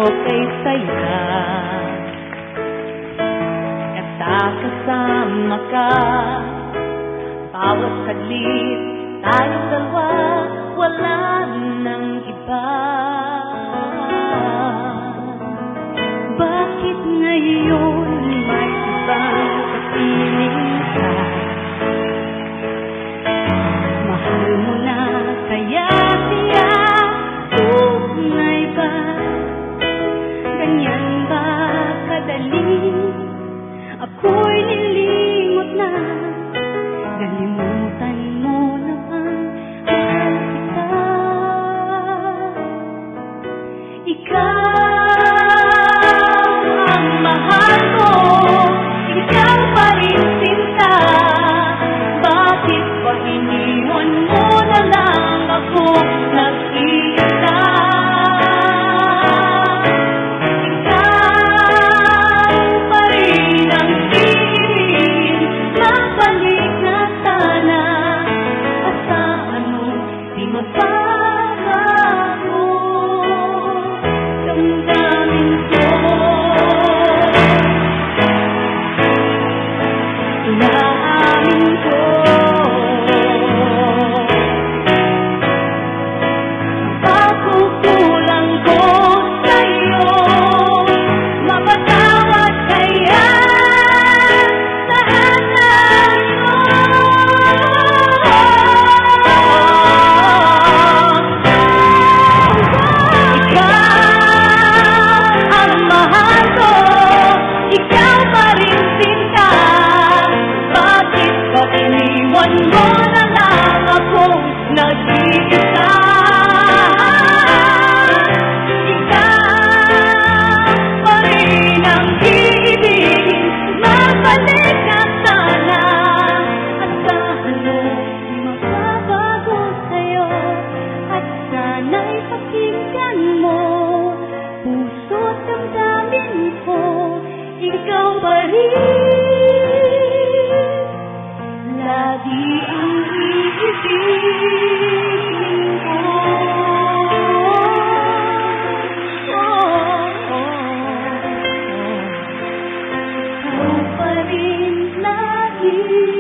oka'y saya. Kasama ka, bawat saglit, tayong dalawa, wala nang iba. Bakit ngayon may ibang kapiling ka? Mahal mo na kaya siya, tunay ba? Ganyan ba kadali? Ako'y nilimot na, nalimutan mo na bang mahal kita? Ikaw ang mahal ko, ikaw pa rin sinta. Bakit ba iniwan mo na lang ako nag-iisa? Iniwan mo na lang akong nag-iisa. Ikaw pa rin ang ibigin, mabalik ka sana. Asahan mo, di mababago sa'yo, at sana'y pakinggan mo. Puso't damdamin ko, ikaw pa rin lagi ang iibigin ko. Ikaw pa rin lagi.